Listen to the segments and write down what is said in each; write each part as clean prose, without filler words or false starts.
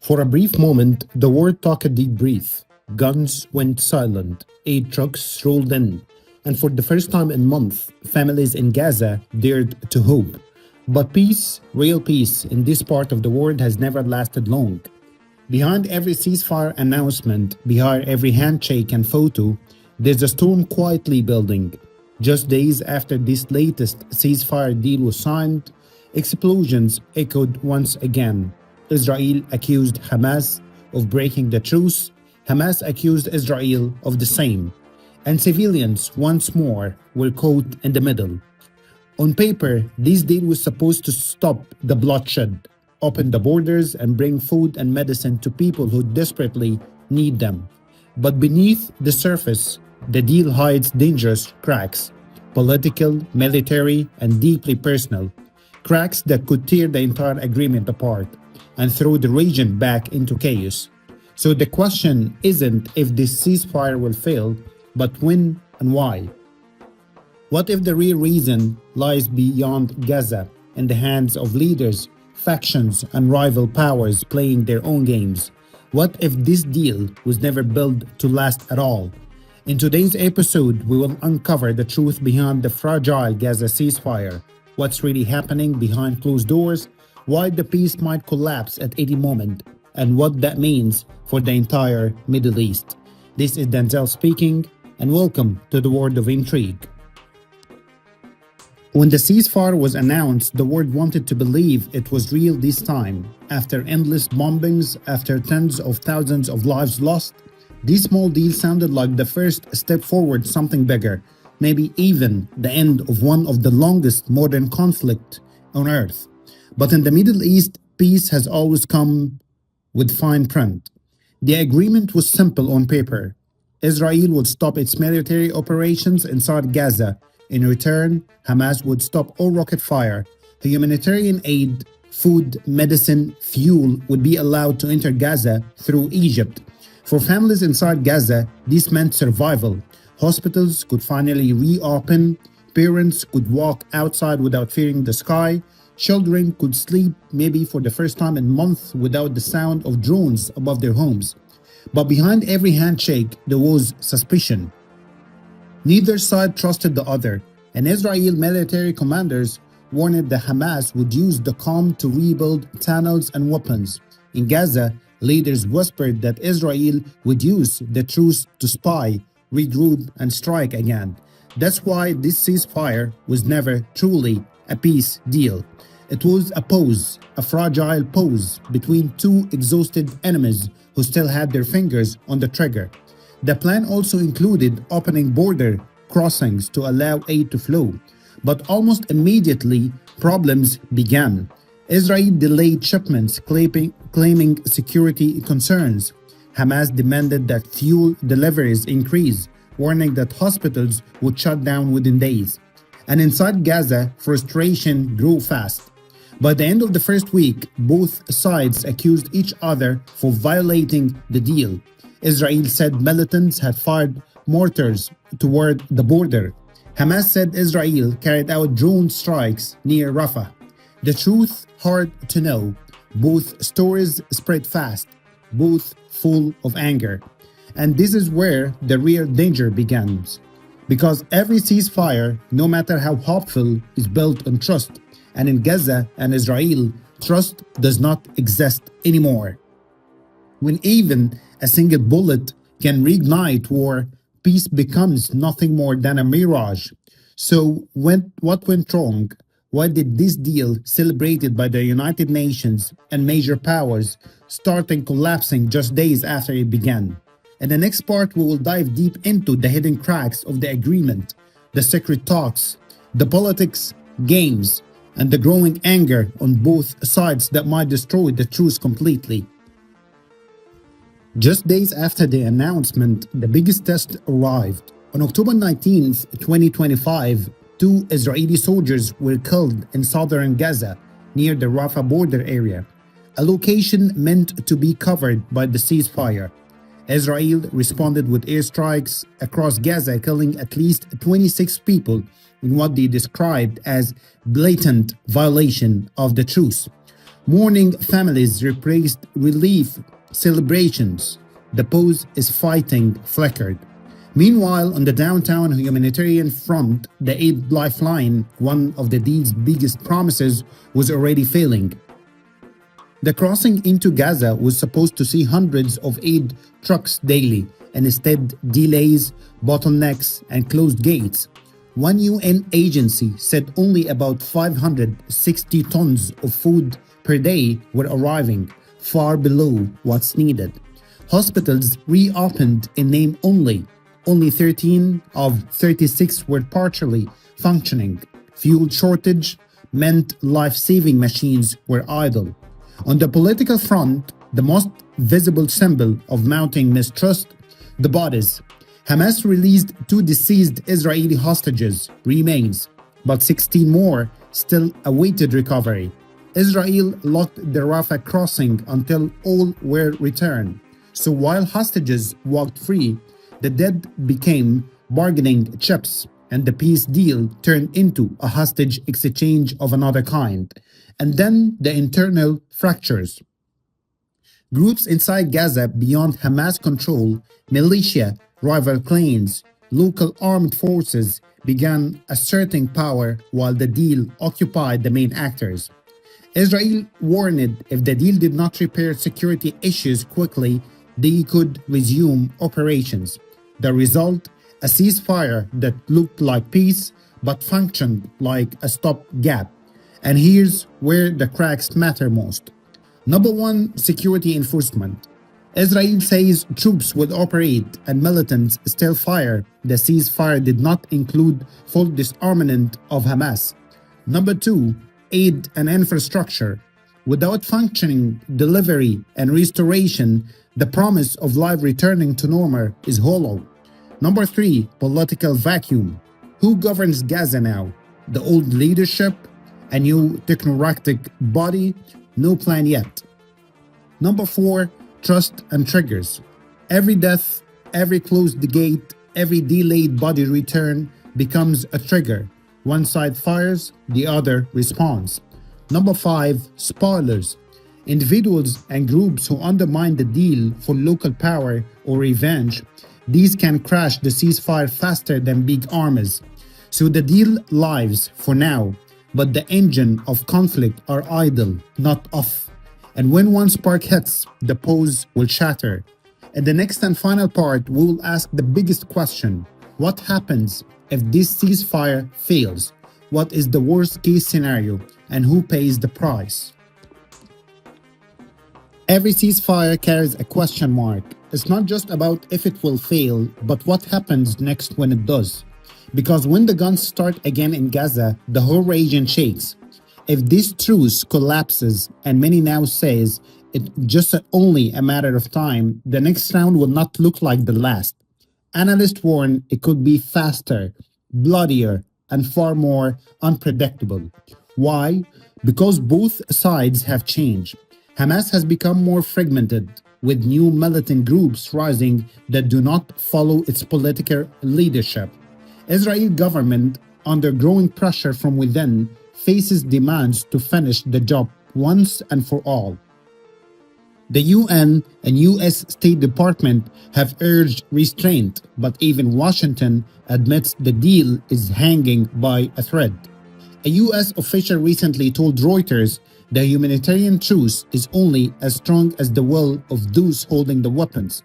For a brief moment, the world took a deep breath. Guns went silent, aid trucks rolled in, and for the first time in months, families in Gaza dared to hope. But peace, real peace, in this part of the world has never lasted long. Behind every ceasefire announcement, behind every handshake and photo, there's a storm quietly building. Just days after this latest ceasefire deal was signed, explosions echoed once again. Israel accused Hamas of breaking the truce. Hamas accused Israel of the same. And civilians once more were caught in the middle. On paper, this deal was supposed to stop the bloodshed, open the borders, and bring food and medicine to people who desperately need them. But beneath the surface, the deal hides dangerous cracks, political, military, and deeply personal. Cracks that could tear the entire agreement apart and throw the region back into chaos. So the question isn't if this ceasefire will fail, but when and why. What if the real reason lies beyond Gaza, in the hands of leaders, factions, and rival powers playing their own games? What if this deal was never built to last at all? In today's episode, we will uncover the truth behind the fragile Gaza ceasefire, what's really happening behind closed doors, why the peace might collapse at any moment, and what that means for the entire Middle East. This is Denzel speaking, and welcome to the World of Intrigue. When the ceasefire was announced, the world wanted to believe it was real this time. After endless bombings, after tens of thousands of lives lost, this small deal sounded like the first step forward something bigger, maybe even the end of one of the longest modern conflicts on earth. But in the Middle East, peace has always come with fine print. The agreement was simple on paper. Israel would stop its military operations inside Gaza. In return, Hamas would stop all rocket fire. Humanitarian aid, food, medicine, fuel would be allowed to enter Gaza through Egypt. For families inside Gaza, this meant survival. Hospitals could finally reopen. Parents could walk outside without fearing the sky. Children could sleep maybe for the first time in months without the sound of drones above their homes. But behind every handshake, there was suspicion. Neither side trusted the other, and Israeli military commanders warned that Hamas would use the calm to rebuild tunnels and weapons. In Gaza, leaders whispered that Israel would use the truce to spy, regroup, and strike again. That's why this ceasefire was never truly a peace deal. It was a pause, a fragile pause between two exhausted enemies who still had their fingers on the trigger. The plan also included opening border crossings to allow aid to flow. But almost immediately, problems began. Israel delayed shipments, claiming security concerns. Hamas demanded that fuel deliveries increase, warning that hospitals would shut down within days. And inside Gaza, frustration grew fast. By the end of the first week, both sides accused each other for violating the deal. Israel said militants had fired mortars toward the border. Hamas said Israel carried out drone strikes near Rafah. The truth, hard to know. Both stories spread fast, both full of anger. And this is where the real danger begins. Because every ceasefire, no matter how hopeful, is built on trust. And in Gaza and Israel, trust does not exist anymore. When even a single bullet can reignite war, peace becomes nothing more than a mirage. So what went wrong? Why did this deal, celebrated by the United Nations and major powers, starting collapsing just days after it began? In the next part, we will dive deep into the hidden cracks of the agreement, the secret talks, the politics, games, and the growing anger on both sides that might destroy the truce completely. Just days after the announcement, the biggest test arrived. On October 19th, 2025, two Israeli soldiers were killed in southern Gaza, near the Rafah border area, a location meant to be covered by the ceasefire. Israel responded with airstrikes across Gaza, killing at least 26 people in what they described as blatant violation of the truce. Mourning families replaced relief celebrations. The pause is fighting flickered. Meanwhile, on the downtown humanitarian front, the aid lifeline, one of the deal's biggest promises, was already failing. The crossing into Gaza was supposed to see hundreds of aid trucks daily, and instead delays, bottlenecks, and closed gates. One UN agency said only about 560 tons of food per day were arriving, far below what's needed. Hospitals reopened in name only. Only 13 of 36 were partially functioning. Fuel shortage meant life-saving machines were idle. On the political front, the most visible symbol of mounting mistrust, the bodies. Hamas released 2 deceased Israeli hostages, remains, but 16 more still awaited recovery. Israel locked the Rafah crossing until all were returned. So while hostages walked free, the dead became bargaining chips, and the peace deal turned into a hostage exchange of another kind. And then the internal fractures. Groups inside Gaza beyond Hamas control, militia, rival clans, local armed forces began asserting power while the deal occupied the main actors. Israel warned if the deal did not repair security issues quickly, they could resume operations. The result, a ceasefire that looked like peace but functioned like a stopgap. And here's where the cracks matter most. Number one, security enforcement. Israel says troops will operate and militants still fire. The ceasefire did not include full disarmament of Hamas. Number two, aid and infrastructure. Without functioning delivery and restoration, the promise of life returning to normal is hollow. Number three, political vacuum. Who governs Gaza now? The old leadership? A new technocratic body? No plan yet. Number four, trust and triggers. Every death, every closed gate, every delayed body return becomes a trigger. One side fires, the other responds. Number five, spoilers. Individuals and groups who undermine the deal for local power or revenge, these can crash the ceasefire faster than big armies. So the deal lives for now, but the engine of conflict are idle, not off. And when one spark hits, the pause will shatter. In the next and final part, we will ask the biggest question. What happens if this ceasefire fails? What is the worst case scenario and who pays the price? Every ceasefire carries a question mark. It's not just about if it will fail, but what happens next when it does. Because when the guns start again in Gaza, the whole region shakes. If this truce collapses, and many now says it's just only a matter of time, the next round will not look like the last. Analysts warn it could be faster, bloodier, and far more unpredictable. Why? Because both sides have changed. Hamas has become more fragmented, with new militant groups rising that do not follow its political leadership. Israeli government, under growing pressure from within, faces demands to finish the job once and for all. The UN and US State Department have urged restraint, but even Washington admits the deal is hanging by a thread. A US official recently told Reuters the humanitarian truce is only as strong as the will of those holding the weapons.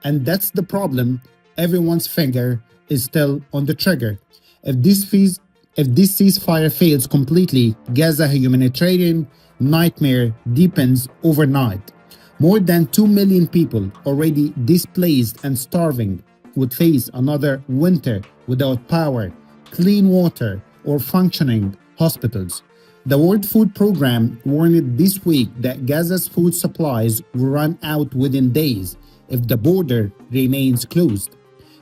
And that's the problem. Everyone's finger is still on the trigger. If this ceasefire fails completely, Gaza humanitarian nightmare deepens overnight. More than 2 million people already displaced and starving would face another winter without power, clean water, or functioning hospitals. The World Food Programme warned this week that Gaza's food supplies will run out within days if the border remains closed.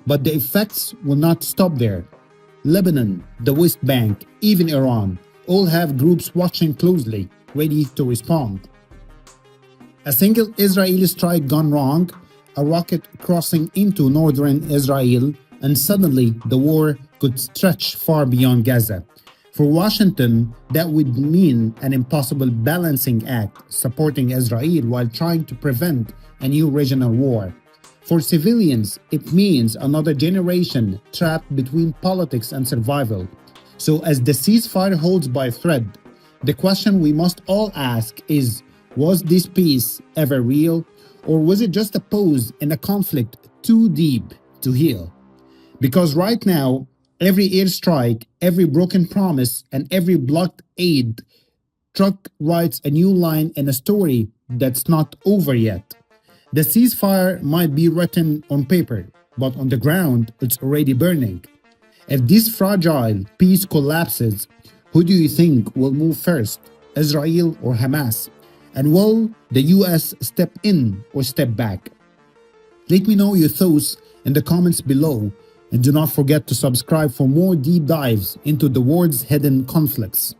But the effects will not stop there. Lebanon, the West Bank, even Iran, all have groups watching closely, ready to respond. A single Israeli strike gone wrong, a rocket crossing into northern Israel, and suddenly the war could stretch far beyond Gaza. For Washington, that would mean an impossible balancing act, supporting Israel while trying to prevent a new regional war. For civilians, it means another generation trapped between politics and survival. So, as the ceasefire holds by a thread, the question we must all ask is, was this peace ever real? Or was it just a pause in a conflict too deep to heal? Because right now, every airstrike, every broken promise, and every blocked aid truck writes a new line in a story that's not over yet. The ceasefire might be written on paper, but on the ground, it's already burning. If this fragile peace collapses, who do you think will move first, Israel or Hamas? And will the US step in or step back? Let me know your thoughts in the comments below, and do not forget to subscribe for more deep dives into the world's hidden conflicts.